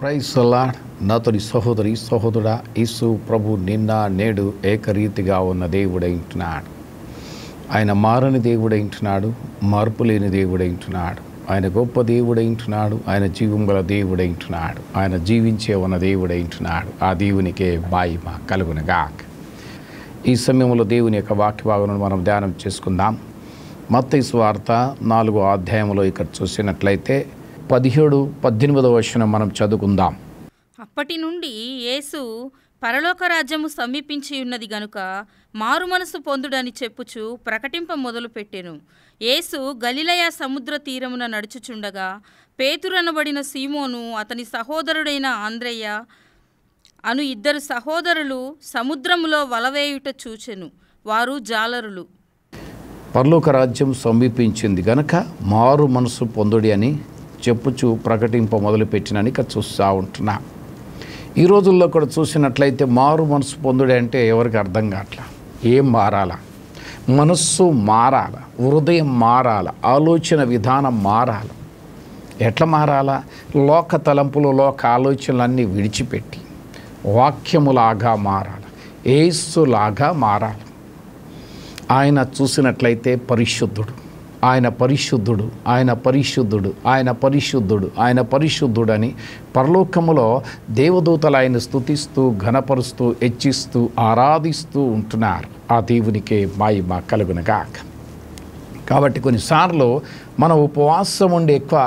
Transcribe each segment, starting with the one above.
Praise the lord. నాతోని సహోదరి సహోదరుడా, యేసు ప్రభు నిన్న నేడు ఏకరీతిగా ఉన్న దేవుడైంటున్నాడు. ఆయన మారని దేవుడైంటున్నాడు, మార్పు లేని దేవుడైంటున్నాడు. ఆయన గొప్ప దేవుడైంటున్నాడు, ఆయన జీవం గల దేవుడైంటున్నాడు, ఆయన జీవించే ఉన్న దేవుడైంటున్నాడు. ఆ దేవునికే మహిమ కలుగునుగాక. ఈ సమయంలో దేవుని యొక్క వాక్య భాగమును మనం ధ్యానం చేసుకుందాం. మత్తయి సువార్త 4వ అధ్యాయంలో ఇక్కడ చూసినట్లయితే 17-18 వచనం మనం చదువుకుందాం. అప్పటి నుండి యేసు పరలోక రాజ్యము సమీపించి ఉన్నది గనుక మారు మనసు పొందుడని చెప్పుచు ప్రకటింప మొదలుపెట్టెను. యేసు గలిలయ సముద్ర తీరమున నడుచుచుండగా పేతురనబడిన సీమోను అతని సహోదరుడైన ఆంద్రయ్య అను ఇద్దరు సహోదరులు సముద్రములో వలవేయుట చూచెను. వారు జాలరులు. పరలోక రాజ్యం సమీపించింది గనక మారు మనసు పొందుడి అని చెప్పుచు ప్రకటింప మొదలుపెట్టినని ఇక్కడ చూస్తూ ఉంటున్నా. ఈ రోజుల్లో కూడా చూసినట్లయితే మారు మనసు పొందుడి అంటే ఎవరికి అర్థం కావట్లా. ఏం మారాలా? మనస్సు మారాల, హృదయం మారాల, ఆలోచన విధానం మారాల. ఎట్లా మారాలా? లోక తలంపులు, లోక ఆలోచనలన్నీ విడిచిపెట్టి వాక్యములాగా మారాలి, యేసులాగా మారాలి. ఆయన చూసినట్లయితే పరిశుద్ధుడు, ఆయన పరిశుద్ధుడు, ఆయన పరిశుద్ధుడు, ఆయన పరిశుద్ధుడు, ఆయన పరిశుద్ధుడు అని పరలోకములో దేవదూతలు ఆయన స్తుతిస్తూ, ఘనపరుస్తూ, హెచ్చిస్తూ, ఆరాధిస్తూ ఉంటున్నారు. ఆ దేవునికే మహిమ కలుగునుగాక. కాబట్టి కొన్నిసార్లు మనం ఉపవాసం ఉండి ఎక్కువ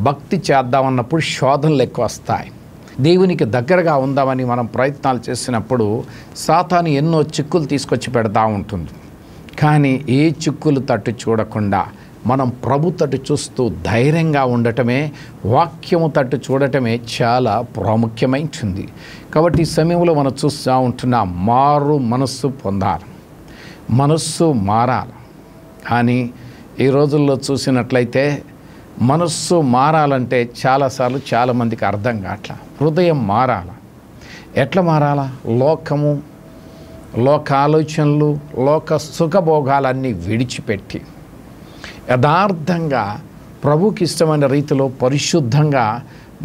భక్తి చేద్దామన్నప్పుడు శోధనలు ఎక్కువ వస్తాయి. దేవునికి దగ్గరగా ఉందామని మనం ప్రయత్నాలు చేసినప్పుడు సాతాను ఎన్నో చిక్కులు తీసుకొచ్చి పెడతా ఉంటుంది. కానీ ఏ చిక్కులు తట్టు చూడకుండా మనం ప్రభు తట్టు చూస్తూ ధైర్యంగా ఉండటమే, వాక్యము తట్టు చూడటమే చాలా ప్రాముఖ్యమైంది. కాబట్టి ఈ సమయంలో మనం చూస్తూ ఉంటున్నాం, మారు మనస్సు పొందాలి, మనస్సు మారాలి. కానీ ఈ రోజుల్లో చూసినట్లయితే మనస్సు మారాలంటే చాలాసార్లు చాలామందికి అర్థం కావట్లా. హృదయం మారాల. ఎట్లా మారాలా? లోకము, లోక ఆలోచనలు, లోక సుఖభోగాలన్నీ విడిచిపెట్టి యథార్థంగా ప్రభుకి ఇష్టమైన రీతిలో పరిశుద్ధంగా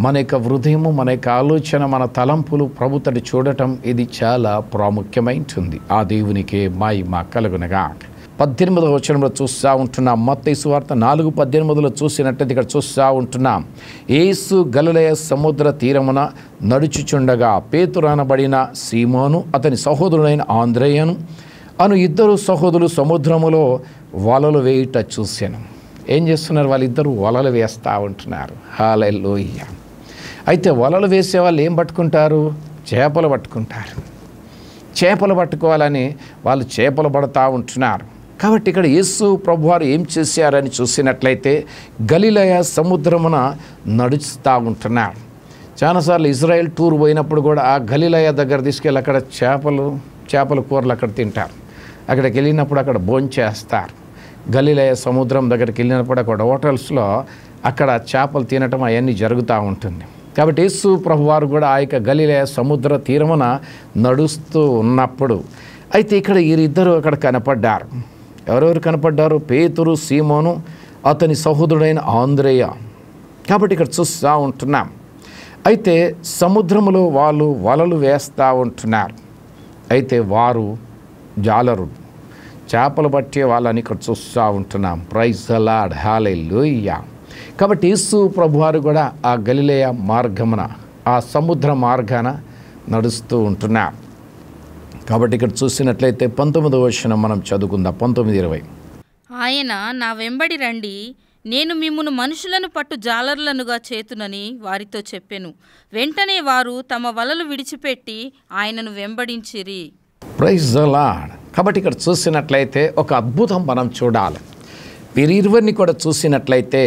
మన యొక్క హృదయము, మన యొక్క ఆలోచన, మన తలంపులు ప్రభుతోటి చూడటం ఇది చాలా ప్రాముఖ్యమైంది. ఆ దేవునికే మహిమ కలుగునుగాక. 18వ వచనంలో చూస్తూ ఉంటున్నాం. మత్తయి సువార్త 4:18 చూసినట్టయితే ఇక్కడ చూస్తూ ఉంటున్నాం. యేసు గలిలయ సముద్ర తీరమున నడుచుచుండగా పేతురు అనబడిన సీమోను అతని సహోదరుడైన ఆంద్రయ్యను అను ఇద్దరు సహోదరులు సముద్రములో వలలు వేయుట చూశాను. ఏం చేస్తున్నారు? వాళ్ళిద్దరూ వలలు వేస్తూ ఉంటున్నారు. హల్లెలూయా. అయితే వలలు వేసే వాళ్ళు ఏం పట్టుకుంటారు? చేపలు పట్టుకుంటారు. చేపలు పట్టుకోవాలని వాళ్ళు చేపలు పడుతూ ఉంటున్నారు. కాబట్టి ఇక్కడ యేసు ప్రభువారు ఏం చేశారని చూసినట్లయితే గలిలయ సముద్రమున నడుస్తూ ఉంటున్నారు. చాలాసార్లు ఇజ్రాయెల్ టూర్ పోయినప్పుడు కూడా ఆ గలిలయ దగ్గర తీసుకెళ్ళి అక్కడ చేపల కూరలు అక్కడ తింటారు. అక్కడికి వెళ్ళినప్పుడు అక్కడ భోంచేస్తారు. గలిలయ సముద్రం దగ్గరికి వెళ్ళినప్పుడు అక్కడ హోటల్స్లో అక్కడ చేపలు తినటం అవన్నీ జరుగుతూ ఉంటుంది. కాబట్టి యేసు ప్రభువారు కూడా ఆ యొక్క గలిలయ సముద్ర తీరమున నడుస్తూ ఉన్నప్పుడు అయితే ఇక్కడ వీరిద్దరూ అక్కడ కనపడ్డారు. ఎవరెవరు కనపడ్డారు? పేతురు, సీమోను అతని సహోదరుడైన ఆంద్రయ్య. కాబట్టి ఇక్కడ చూస్తూ ఉంటున్నాం. అయితే సముద్రములో వాళ్ళు వలలు వేస్తూ ఉంటున్నారు. అయితే వారు జాలరులు, చేపలు పట్టే వాళ్ళని ఇక్కడ చూస్తూ ఉంటున్నాం. Praise the Lord. హల్లెలూయా. కాబట్టి యేసు ప్రభువారు కూడా ఆ గలిలయ మార్గమున, ఆ సముద్ర మార్గాన నడుస్తూ ఉంటున్నారు. కాబట్టి ఇక్కడ చూసినట్లయితే 19వ వచనం మనం చదువుకుందాం. 19:20. ఆయన నా వెంబడి రండి, నేను మిమ్మును మనుషులను పట్టు జాలరులనుగా చేతునని వారితో చెప్పెను. వెంటనే వారు తమ వలలు విడిచిపెట్టి ఆయనను వెంబడించిరి. Praise the lord. కాబట్టి ఇక్కడ చూసినట్లయితే ఒక అద్భుతం మనం చూడాలి. వీరిరువురిని కూడా చూసినట్లయితే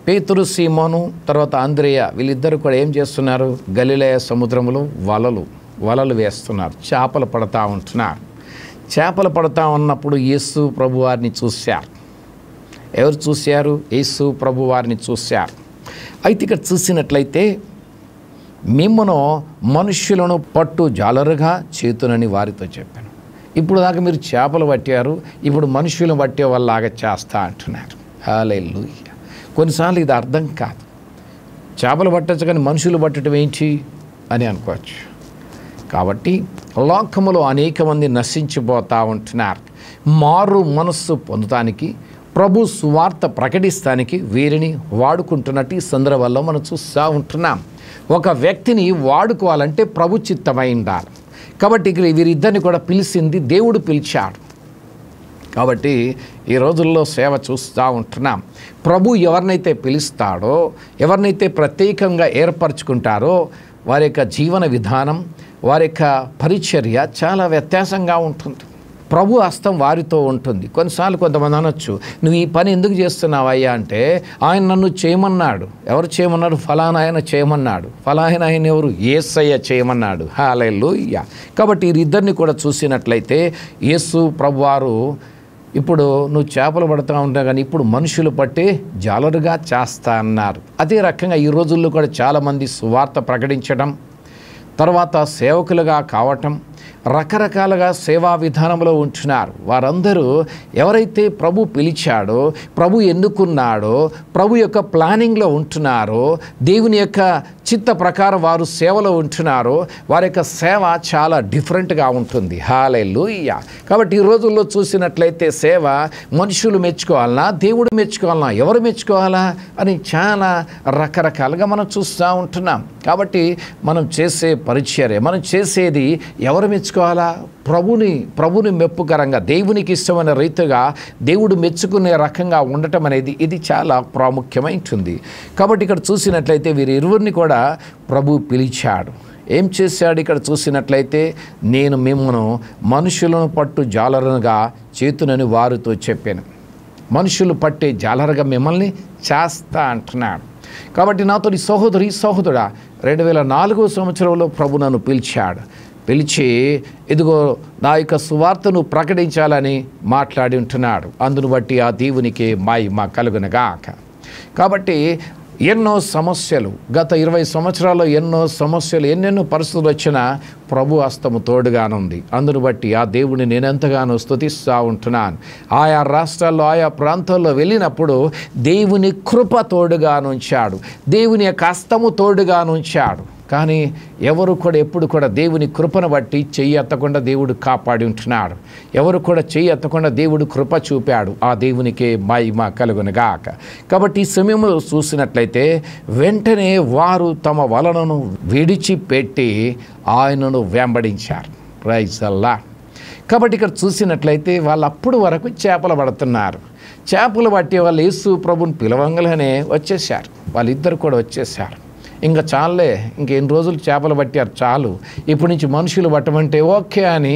పేతురు, సీమోను, తర్వాత ఆంద్రయ్య వీళ్ళిద్దరూ కూడా ఏం చేస్తున్నారు? గలిలయ సముద్రములో వలలు వేస్తున్నారు, చేపలు పడతా ఉంటున్నారు. చేపలు పడతా ఉన్నప్పుడు యేసు ప్రభువారిని చూశారు. ఎవరు చూశారు? యేసు ప్రభువారిని చూశారు. అయితే ఇక్కడ చూసినట్లయితే మిమ్మును మనుష్యులను పట్టు జాలరుగా చేతునని వారితో చెప్పాను. ఇప్పుడు దాకా మీరు చేపలు పట్టారు, ఇప్పుడు మనుషులను పట్టే వాళ్ళలాగా చేస్తా అంటున్నారు. హల్లెలూయా. కొన్నిసార్లు ఇది అర్థం కాదు. చేపలు పట్టచ్చు కానీ మనుషులు పట్టడం ఏంటి అని అనుకోవచ్చు. కాబట్టి లోకములో అనేక మంది నశించిపోతూ ఉంటున్నారు. మారు మనస్సు పొందటానికి, ప్రభు సువార్త ప్రకటిస్తానికి వీరిని వాడుకుంటున్నట్టు ఈ సందర్భాల్లో మనం చూస్తూ ఉంటున్నాం. ఒక వ్యక్తిని వాడుకోవాలంటే ప్రభు చిత్తమై ఉండాలి. కాబట్టి ఇక్కడ వీరిద్దరిని కూడా పిలిచింది దేవుడు పిలిచాడు. కాబట్టి ఈ రోజుల్లో సేవ చూస్తూ ఉంటున్నాం. ప్రభు ఎవరినైతే పిలుస్తాడో, ఎవరినైతే ప్రత్యేకంగా ఏర్పరచుకుంటారో వారి యొక్క జీవన విధానం, వారి యొక్క పరిచర్య చాలా వ్యత్యాసంగా ఉంటుంది. ప్రభు హస్తం వారితో ఉంటుంది. కొన్నిసార్లు కొంతమంది అనొచ్చు, నువ్వు ఈ పని ఎందుకు చేస్తున్నావయ్యా అంటే, ఆయన నన్ను చేయమన్నాడు. ఎవరు చేయమన్నాడు? ఫలానా ఆయన చేయమన్నాడు. ఫలానా ఆయన ఎవరు? యేసయ్య చేయమన్నాడు. హల్లెలూయా. కాబట్టి వీరిద్దరిని కూడా చూసినట్లయితే యేసు ప్రభువారు ఇప్పుడు నువ్వు చేపలు పడుతూ ఉంటావు కానీ ఇప్పుడు మనుషులు పట్టి జాలరుగా చేస్తా అన్నారు. అదే రకంగా ఈ రోజుల్లో కూడా చాలామంది సువార్త ప్రకటించడం, తర్వాత సేవకులుగా కావటం, రకరకాలుగా సేవా విధానంలో ఉంటున్నారు. వారందరూ ఎవరైతే ప్రభు పిలిచాడో, ప్రభు ఎన్నుకున్నాడో, ప్రభు యొక్క ప్లానింగ్లో ఉంటున్నారో, దేవుని యొక్క చిత్త ప్రకారం వారు సేవలో ఉంటున్నారో వారి యొక్క సేవ చాలా డిఫరెంట్గా ఉంటుంది. హల్లెలూయా. కాబట్టి ఈ రోజుల్లో చూసినట్లయితే సేవ మనుషులు మెచ్చుకోవాలన్నా, దేవుడు మెచ్చుకోవాలన్నా, ఎవరు మెచ్చుకోవాలా అని చాలా రకరకాలుగా మనం చూస్తూ ఉంటున్నాం. కాబట్టి మనం చేసే పరిచర్య, మనం చేసేది ఎవరు మెచ్చుకోవాలా? ప్రభుని మెప్పుకరంగా, దేవునికి ఇష్టమైన రీతిగా, దేవుడు మెచ్చుకునే రకంగా ఉండటం అనేది ఇది చాలా ప్రాముఖ్యమైంటుంది. కాబట్టి ఇక్కడ చూసినట్లయితే వీరి ఇరువురిని కూడా ప్రభు పిలిచాడు. ఏం చేశాడు? ఇక్కడ చూసినట్లయితే నేను మిమ్మల్ని మనుషులను పట్టు జాలరుగా చేతునని వారితో చెప్పాను. మనుషులు పట్టే జాలరుగా మిమ్మల్ని చేస్తా అంటున్నాడు. కాబట్టి నాతో ఈ సహోదరుడా 2004 సంవత్సరంలో ప్రభు నన్ను పిలిచాడు. పిలిచి ఇదిగో నా యొక్క సువార్తను ప్రకటించాలని మాట్లాడి ఉంటున్నాడు. అందును బట్టి ఆ దేవునికి మహిమ కలుగునుగాక. కాబట్టి ఎన్నో సమస్యలు, గత 20 సంవత్సరాల్లో ఎన్నో సమస్యలు, ఎన్నెన్నో పరిస్థితులు వచ్చినా ప్రభు హస్తము తోడుగానుంది. అందును బట్టి ఆ దేవుడిని నేను ఎంతగానో స్తుతిస్తూ ఉంటున్నాను. ఆయా రాష్ట్రాల్లో, ఆయా ప్రాంతాల్లో వెళ్ళినప్పుడు దేవుని కృప తోడుగానుంచాడు, దేవుని యొక్క హస్తము తోడుగానుంచాడు. కానీ ఎవరు కూడా ఎప్పుడు కూడా దేవుని కృపను బట్టి చెయ్యి ఎత్తకుండా దేవుడు కాపాడి ఉంటున్నాడు. ఎవరు కూడా చెయ్యి ఎత్తకుండా దేవుడు కృప చూపాడు. ఆ దేవునికే మహిమ కలుగునుగాక. కాబట్టి ఈ సమయంలో చూసినట్లయితే వెంటనే వారు తమ వలనను విడిచిపెట్టి ఆయనను వెంబడించారు. ప్రైజ్ అల్లాహ్. కాబట్టి ఇక్కడ చూసినట్లయితే వాళ్ళు అప్పుడు వరకు చేపలు పడుతున్నారు. చేపలు పట్టే వాళ్ళు యేసు ప్రభుని పిలవంగానే వచ్చేసారు. వాళ్ళిద్దరు కూడా వచ్చేసారు. ఇంకా చాలే, ఇంకెన్ని రోజులు చేపలు పట్టారు, చాలు, ఇప్పటి నుంచి మనుషులు పట్టమంటే ఓకే అని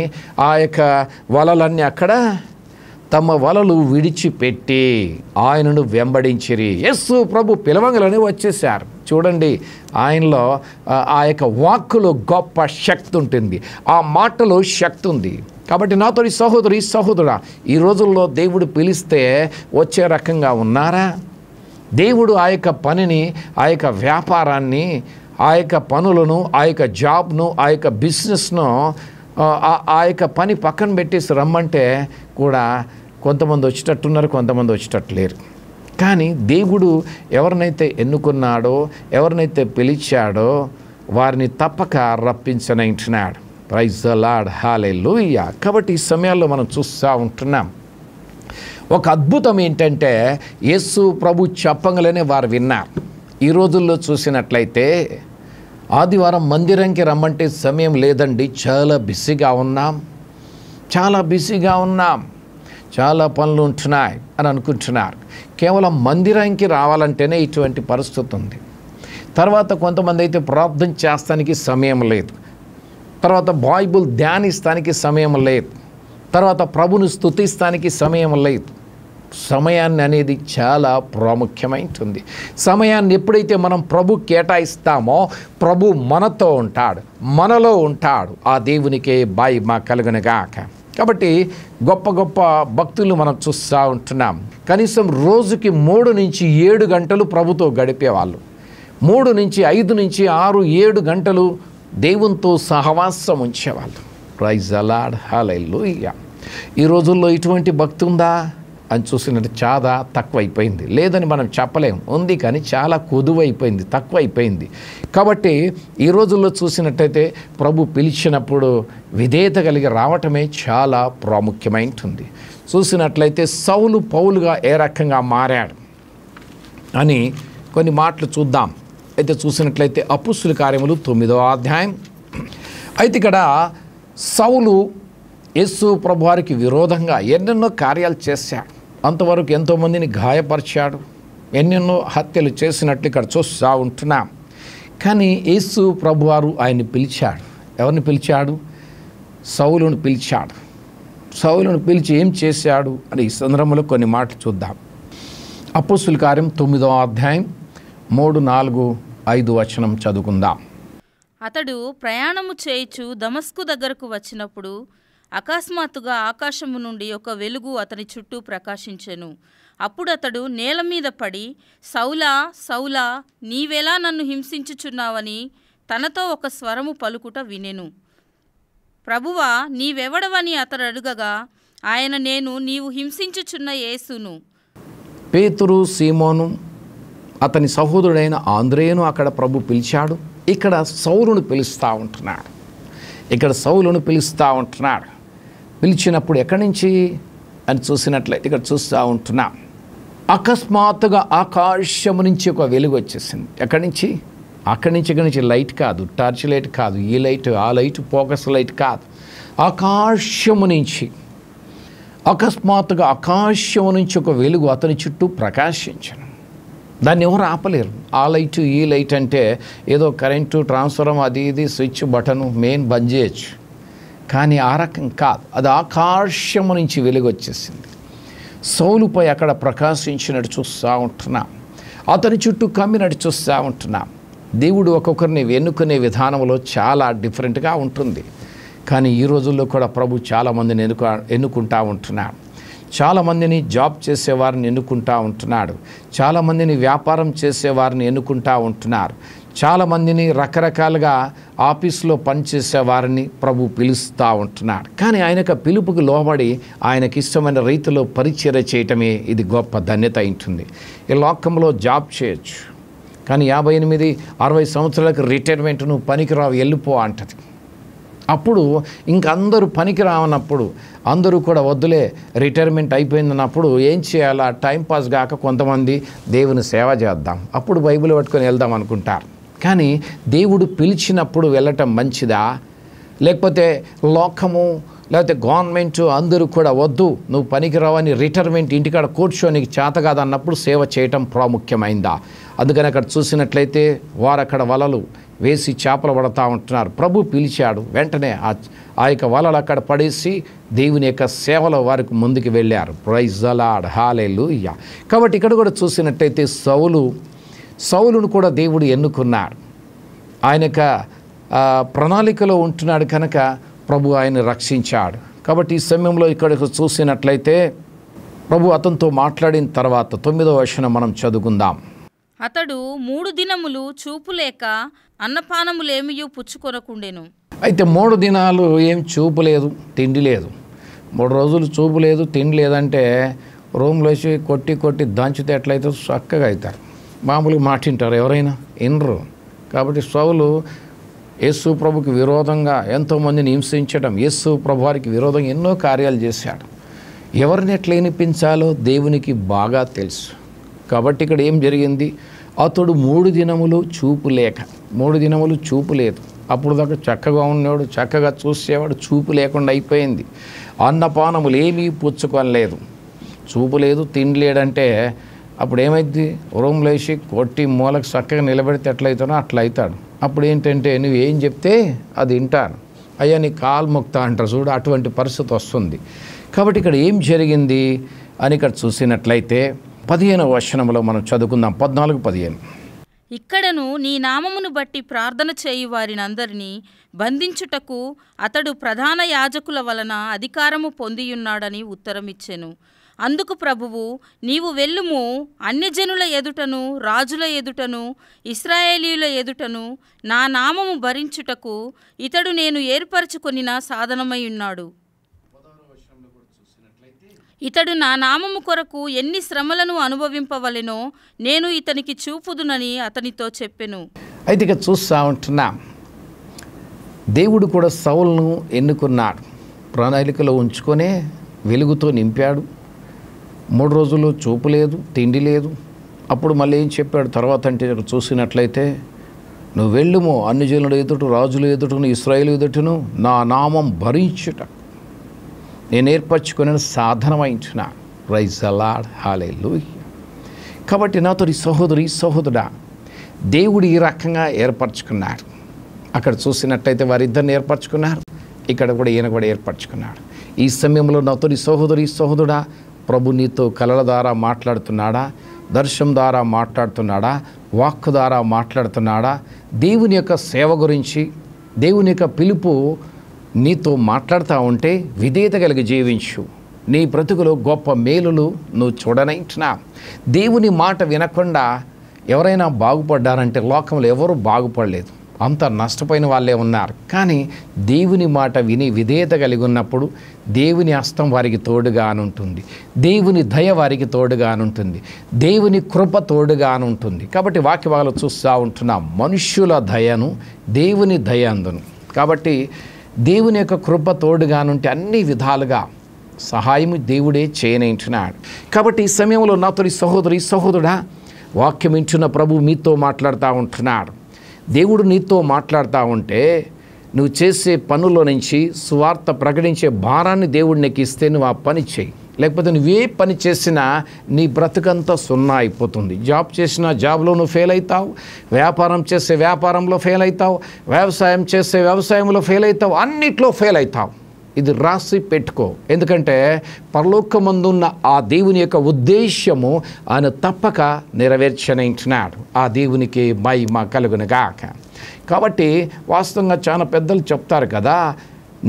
ఆ యొక్క వలలన్నీ అక్కడ తమ వలలు విడిచిపెట్టి ఆయనను వెంబడించిరి. యేసు ప్రభు పిలవంగానే వచ్చేసారు. చూడండి, ఆయనలో ఆ యొక్క వాక్కులో గొప్ప శక్తి ఉంటుంది, ఆ మాటలో శక్తి ఉంది. కాబట్టి నాతో ఈ సహోదరుడా ఈ రోజుల్లో దేవుడు పిలిస్తే వచ్చే రకంగా ఉన్నారా? దేవుడు ఆ యొక్క పనిని, ఆ యొక్క వ్యాపారాన్ని, ఆ యొక్క పనులను, ఆ యొక్క జాబ్ను, ఆ యొక్క బిజినెస్ను, ఆ యొక్క పని పక్కన పెట్టేసి రమ్మంటే కూడా కొంతమంది వచ్చేటట్టున్నారు, కొంతమంది వచ్చేటట్టు లేరు. కానీ దేవుడు ఎవరినైతే ఎన్నుకున్నాడో, ఎవరినైతే పిలిచాడో వారిని తప్పక రప్పించనంటున్నాడు. Praise the Lord. హల్లెలూయా. కాబట్టి ఈ సమయాల్లో మనం చూస్తూ ఉంటున్నాం. ఒక అద్భుతం ఏంటంటే యేసు ప్రభు చెప్పంగానే వారు విన్నారు. ఈ రోజుల్లో చూసినట్లయితే ఆదివారం మందిరంకి రమ్మంటే సమయం లేదండి, చాలా బిజీగా ఉన్నాం, చాలా పనులు ఉంటున్నాయి అని అనుకుంటున్నారు. కేవలం మందిరానికి రావాలంటేనే ఇటువంటి పరిస్థితి ఉంది. తర్వాత కొంతమంది అయితే ప్రార్థన చేస్తానికి సమయం లేదు, తర్వాత బైబిల్ ధ్యానిస్తానికి సమయం లేదు, తర్వాత ప్రభుని స్తుతిస్తానికి సమయం లేదు. సమయాన్ని అనేది చాలా ప్రాముఖ్యమైంటుంది. సమయాన్ని ఎప్పుడైతే మనం ప్రభు కేటాయిస్తామో ప్రభు మనతో ఉంటాడు, మనలో ఉంటాడు. ఆ దేవునికే మహిమ కలుగునుగాక. కాబట్టి గొప్ప గొప్ప భక్తులు మనం చూస్తూ ఉంటున్నాం. కనీసం రోజుకి 3 నుంచి 7 గంటలు ప్రభుతో గడిపేవాళ్ళు. 3 నుంచి 5 నుంచి 6, 7 గంటలు దేవునితో సహవాసం ఉంచేవాళ్ళు. Praise the Lord. హల్లెలూయా. ఈ రోజుల్లో ఇటువంటి భక్తి ఉందా? అని చూసినట్టు చాలా తక్కువైపోయింది. లేదని మనం చెప్పలేం, ఉంది కానీ చాలా కొదువైపోయింది, తక్కువైపోయింది. కాబట్టి ఈ రోజుల్లో చూసినట్టయితే ప్రభు పిలిచినప్పుడు విధేయత కలిగి రావటమే చాలా ప్రాముఖ్యమైంటుంది. చూసినట్లయితే సౌలు పౌలుగా ఏ రకంగా మారాడు అని కొన్ని మాటలు చూద్దాం. అయితే చూసినట్లయితే అపుస్తుల కార్యములు 9వ అధ్యాయం. అయితే ఇక్కడ సౌలు యేసు ప్రభువారికి విరోధంగా ఎన్నెన్నో కార్యాలు చేశాడు. అంతవరకు ఎంతోమందిని గాయపరిచాడు, ఎన్నెన్నో హత్యలు చేసినట్లు ఇక్కడ చూస్తూ ఉంటున్నాం. కానీ యేసు ప్రభువారు ఆయన్ని పిలిచాడు. ఎవరిని పిలిచాడు? సౌలును పిలిచాడు. సౌలును పిలిచి ఏం చేశాడు అని ఈ సందర్భంలో కొన్ని మాటలు చూద్దాం. అపోస్తుల కార్యం 9వ అధ్యాయం 3, 4, 5 వచనం చదువుకుందాం. అతడు ప్రయాణము చేయుచు దమస్కు దగ్గరకు వచ్చినప్పుడు అకస్మాత్తుగా ఆకాశము నుండి ఒక వెలుగు అతని చుట్టూ ప్రకాశించెను. అప్పుడు అతడు నేల మీద పడి, సౌలా సౌలా, నీవెలా నన్ను హింసించుచున్నావని తనతో ఒక స్వరము పలుకుట వినెను. ప్రభువా, నీవెవడవని అతడు అడుగగా ఆయన, నేను నీవు హింసించుచున్న యేసును. పేతురు, సీమోను, అతని సహోదరుడైన ఆంద్రేయును అక్కడ ప్రభు పిలిచాడు. ఇక్కడ సౌలును పిలుస్తూ ఉంటున్నాడు. పిలిచినప్పుడు ఎక్కడి నుంచి అని చూసినట్లయితే ఇక్కడ చూస్తూ ఉంటున్నాం. అకస్మాత్తుగా ఆకాశము నుంచి ఒక వెలుగు వచ్చేసింది. ఎక్కడి నుంచి? ఇక్కడి నుంచి లైట్ కాదు, టార్చ్ లైట్ కాదు, ఈ లైట్ ఆ లైట్ ఫోకస్ లైట్ కాదు, ఆకాశము నుంచి అకస్మాత్తుగా ఆకాశము నుంచి ఒక వెలుగు అతని చుట్టూ ప్రకాశించను. దాన్ని ఎవరు ఆపలేరు. ఆ లైట్ ఈ లైట్ అంటే ఏదో కరెంటు ట్రాన్స్ఫరం, అది ఇది స్విచ్ బటను మెయిన్ బంద్ చేయొచ్చు. కానీ ఆ రకం కాదు, అది ఆకాశము నుంచి వెలుగు వచ్చేసింది. సౌలుపై అక్కడ ప్రకాశించినట్టు చూస్తూ ఉంటున్నాం. అతని చుట్టూ కమ్మినట్టు చూస్తూ ఉంటున్నాం. దేవుడు ఒక్కొక్కరిని ఎన్నుకునే విధానంలో చాలా డిఫరెంట్గా ఉంటుంది. కానీ ఈ రోజుల్లో కూడా ప్రభు చాలామందిని ఎన్నుకుంటూ ఉంటున్నాడు. చాలామందిని జాబ్ చేసేవారిని ఎన్నుకుంటూ ఉంటున్నాడు. చాలామందిని వ్యాపారం చేసేవారిని ఎన్నుకుంటూ ఉంటున్నారు. చాలామందిని రకరకాలుగా ఆఫీస్లో పనిచేసేవారిని ప్రభు పిలుస్తూ ఉంటున్నాడు. కానీ ఆయనకు పిలుపుకి లోబడి ఆయనకి ఇష్టమైన రీతిలో పరిచర్య చేయటమే ఇది గొప్ప ధన్యత ఉంటుంది. ఈ లోకంలో జాబ్ చేయొచ్చు, కానీ 58, 60 సంవత్సరాలకు రిటైర్మెంట్, నువ్వు పనికిరావు వెళ్ళిపో అంటది. అప్పుడు ఇంక అందరూ పనికి రావన్నప్పుడు, అందరూ కూడా వద్దులే రిటైర్మెంట్ అయిపోయిందన్నప్పుడు ఏం చేయాలా? టైంపాస్ కాక కొంతమంది దేవుని సేవ చేద్దాం, అప్పుడు బైబిల్ పట్టుకొని వెళ్దాం అనుకుంటారు. కానీ దేవుడు పిలిచినప్పుడు వెళ్ళటం మంచిదా? లేకపోతే లోకము లేకపోతే గవర్నమెంట్ అందరూ కూడా వద్దు, నువ్వు పనికిరావని రిటైర్మెంట్ ఇంటికాడ కూర్చోనికి చేత కాదన్నప్పుడు సేవ చేయటం ప్రాముఖ్యమైందా? అందుకని అక్కడ చూసినట్లయితే వారు అక్కడ వలలు వేసి చేపలు పడతా ఉంటున్నారు. ప్రభు పిలిచాడు, వెంటనే ఆ యొక్క వలలు అక్కడ పడేసి దేవుని యొక్క సేవలో వారికి ముందుకు వెళ్ళారు. Praise the Lord, hallelujah. కాబట్టి ఇక్కడ కూడా చూసినట్టయితే సౌలును కూడా దేవుడు ఎన్నుకున్నాడు. ఆయన యొక్క ప్రణాళికలో ఉంటున్నాడు కనుక ప్రభు ఆయన రక్షించాడు. కాబట్టి ఈ సమయంలో ఇక్కడ చూసినట్లయితే ప్రభు అతనితో మాట్లాడిన తర్వాత 9వ వచనం మనం చదువుకుందాం. అతడు 3 దినములు చూపు లేక అన్నపానములేమియూ పుచ్చుకొనకుండెను. అయితే 3 దినాలు ఏం చూపు లేదు, తిండి లేదు. 3 రోజులు చూపు లేదు, తిండి లేదంటే రూమ్లో వేసి కొట్టి దంచితే ఎట్లయితే చక్కగా అవుతారు. మామూలుగా మాటింటారు ఎవరైనా? వినరు. కాబట్టి సౌలు యేసు ప్రభుకి విరోధంగా ఎంతోమందిని హింసించడం, యేసు ప్రభు వారికి విరోధంగా ఎన్నో కార్యాలు చేశాడు. ఎవరిని ఎట్లా వినిపించాలో దేవునికి బాగా తెలుసు. కాబట్టి ఇక్కడ ఏం జరిగింది? అతడు 3 దినములు చూపు లేక, 3 దినములు చూపు లేదు. అప్పుడు దాకా చక్కగా ఉన్నాడు, చక్కగా చూసేవాడు, చూపు లేకుండా అయిపోయింది. అన్నపానములు ఏమీ పుచ్చుకోలేదు, చూపు లేదు, తిండి లేడంటే అప్పుడు ఏమైంది? రూమ్లో వేసి కొట్టి మూలకు చక్కగా నిలబెడితే ఎట్లయితానో అట్లా అవుతాడు. అప్పుడు ఏంటంటే నువ్వు ఏం చెప్తే అది వింటాను, అయ్యా నీ కాలు మొక్తా అంటారు చూడు, అటువంటి పరిస్థితి వస్తుంది. కాబట్టి ఇక్కడ ఏం జరిగింది అని ఇక్కడ చూసినట్లయితే 15వ వచనంలో మనం చదువుకుందాం. 14, 15. ఇక్కడను నీ నామమును బట్టి ప్రార్థన చేయు వారినందరినీ బంధించుటకు అతడు ప్రధాన యాజకుల వలన అధికారము పొందియున్నాడని ఉత్తరమిచ్చెను. అందుకు ప్రభువు, నీవు వెళ్ళుము, అన్యజనుల ఎదుటను రాజుల ఎదుటను ఇశ్రాయేలీయుల ఎదుటను నా నామము భరించుటకు ఇతడు నేను ఏర్పరచుకొనిన సాధనమై ఉన్నాడు. ఇతడు నా నామము కొరకు ఎన్ని శ్రమలను అనుభవింపవలెనో నేను ఇతనికి చూపుదునని అతనితో చెప్పెను. అయితే ఇక చూస్తూ ఉంటున్నాం, దేవుడు కూడా సౌలును ఎన్నుకున్నాడు, ప్రణాళికలో ఉంచుకొనే వెలుగుతో నింపాడు. 3 రోజులు చూపు లేదు, తిండి లేదు. అప్పుడు మళ్ళీ ఏం చెప్పాడు తర్వాత అంటే చూసినట్లయితే, నువ్వు వెళ్ళుము అన్ని జనుల ఎదుట, రాజుల ఎదుటను, ఇశ్రాయేలు ఎదుటను నా నామం భరించుట నేను ఏర్పరచుకునే సాధనమైంచిన. Praise the Lord, hallelujah. కాబట్టి నాతో సహోదరి సహోదరుడా, దేవుడు ఈ రకంగా ఏర్పరచుకున్నాడు. అక్కడ చూసినట్లయితే వారిద్దరిని ఏర్పరచుకున్నారు, ఇక్కడ కూడా ఈయన కూడా ఏర్పరచుకున్నాడు. ఈ సమయంలో నాతో సహోదరి సహోదరుడా, ప్రభు నీతో కలల ద్వారా మాట్లాడుతున్నాడా, దర్శనం ద్వారా మాట్లాడుతున్నాడా, వాక్కు ద్వారా మాట్లాడుతున్నాడా, దేవుని యొక్క సేవ గురించి, దేవుని యొక్క పిలుపు నీతో మాట్లాడుతూ ఉంటే విధేయత కలిగి జీవించు. నీ బ్రతుకులో గొప్ప మేలులు నువ్వు చూడనంటున్నా. దేవుని మాట వినకుండా ఎవరైనా బాగుపడ్డారంటే లోకంలో ఎవరు బాగుపడలేదు, అంత నష్టపోయిన వాళ్ళే ఉన్నారు. కానీ దేవుని మాట విని విధేయత కలిగి ఉన్నప్పుడు దేవుని హస్తం వారికి తోడుగా ఉంటుంది, దేవుని దయ వారికి తోడుగా ఉంటుంది, దేవుని కృప తోడుగా ఉంటుంది. కాబట్టి వాక్యభాగాలు చూస్తూ ఉంటున్నాం, మనుష్యుల దయను దేవుని దయ అందును. కాబట్టి దేవుని యొక్క కృప తోడుగానుంటే అన్ని విధాలుగా సహాయము దేవుడే చేయనంటున్నాడు. కాబట్టి ఈ సమయంలో నాతో సహోదరి సహోదరుడా, వాక్యం వింటున్న ప్రభు మీతో మాట్లాడుతూ ఉంటున్నాడు. దేవుడు నీతో మాట్లాడుతూ ఉంటే నువ్వు చేసే పనుల్లో నుంచి సువార్త ప్రకటించే భారాన్ని దేవుడు నీకు ఇస్తే నువ్వు ఆ పని చేయి. లేకపోతే నువ్వే పని చేసినా నీ బ్రతుకంతా సున్నా అయిపోతుంది. జాబ్ చేసినా జాబ్లో నువ్వు ఫెయిల్ అవుతావు, వ్యాపారం చేసే వ్యాపారంలో ఫెయిల్ అవుతావు, వ్యవసాయం చేసే వ్యవసాయంలో ఫెయిల్ అవుతావు, అన్నిట్లో ఫెయిల్ అవుతావు. ఇది రాసి పెట్టుకో. ఎందుకంటే పరలోకమందున్న ఆ దేవుని యొక్క ఉద్దేశ్యము ఆయన తప్పక నెరవేర్చనంటున్నాడు. ఆ దేవునికి మహిమ కలుగునుగాక. కాబట్టి వాస్తవంగా చాలా పెద్దలు చెప్తారు కదా,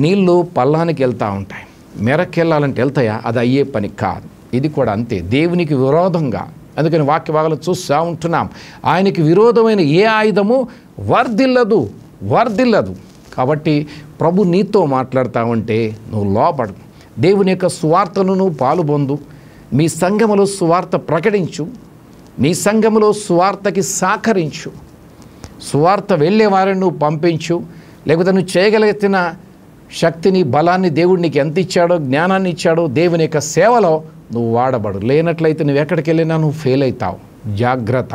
నీళ్ళు పల్లానికి వెళ్తూ ఉంటాయి, మెరకెళ్ళాలంటే వెళ్తాయా? అది అయ్యే పని కాదు. ఇది కూడా అంతే, దేవునికి విరోధంగా. అందుకని వాక్య భాగాలు చూస్తూ ఉంటున్నాం, ఆయనకి విరోధమైన ఏ ఆయుధము వర్ధిల్లదు. కాబట్టి ప్రభు నీతో మాట్లాడుతూ ఉంటే నువ్వు లోపడు, దేవుని యొక్క సువార్తను నువ్వు పాలుపొందు, మీ సంఘములో సువార్త ప్రకటించు, మీ సంఘములో సువార్తకి సహకరించు, సువార్త వెళ్ళే వారిని నువ్వు పంపించు. లేకపోతే నువ్వు చేయగలిగిన శక్తిని బలాన్ని దేవుడు నీకు ఎంత ఇచ్చాడో, జ్ఞానాన్ని ఇచ్చాడో, దేవుని యొక్క సేవలో నువ్వు వాడబడు. లేనట్లయితే నువ్వు ఎక్కడికి వెళ్ళినా నువ్వు ఫెయిల్ అవుతావు. జాగ్రత్త.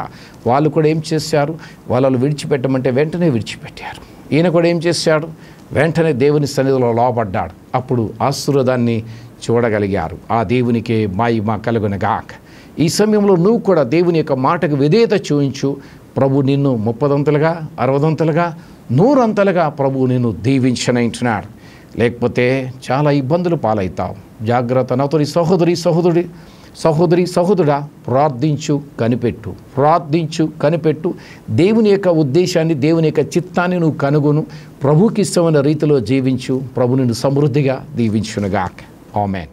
వాళ్ళు కూడా ఏం చేశారు, వాళ్ళు విడిచిపెట్టమంటే వెంటనే విడిచిపెట్టారు. ఈయన కూడా ఏం చేశాడు, వెంటనే దేవుని సన్నిధిలో లోపడ్డాడు. అప్పుడు ఆశీర్వాదాన్ని చూడగలిగారు. ఆ దేవునికే మహిమ కలుగునుగాక. ఈ సమయంలో నువ్వు కూడా దేవుని యొక్క మాటకు విధేయత చూపించు. ప్రభు నిన్ను 30 60 100 ప్రభు నిన్ను దీవించనంటున్నాడు. లేకపోతే చాలా ఇబ్బందులు పాలవుతావు. జాగ్రత్త. నాతో సహోదరి సహోదరుడా, ప్రార్థించు కనిపెట్టు. దేవుని యొక్క ఉద్దేశాన్ని, దేవుని యొక్క చిత్తాన్ని నువ్వు కనుగొను. ప్రభుకి ఇష్టమైన రీతిలో జీవించు. ప్రభు నిన్ను సమృద్ధిగా దీవించునుగాక. ఆమేన్.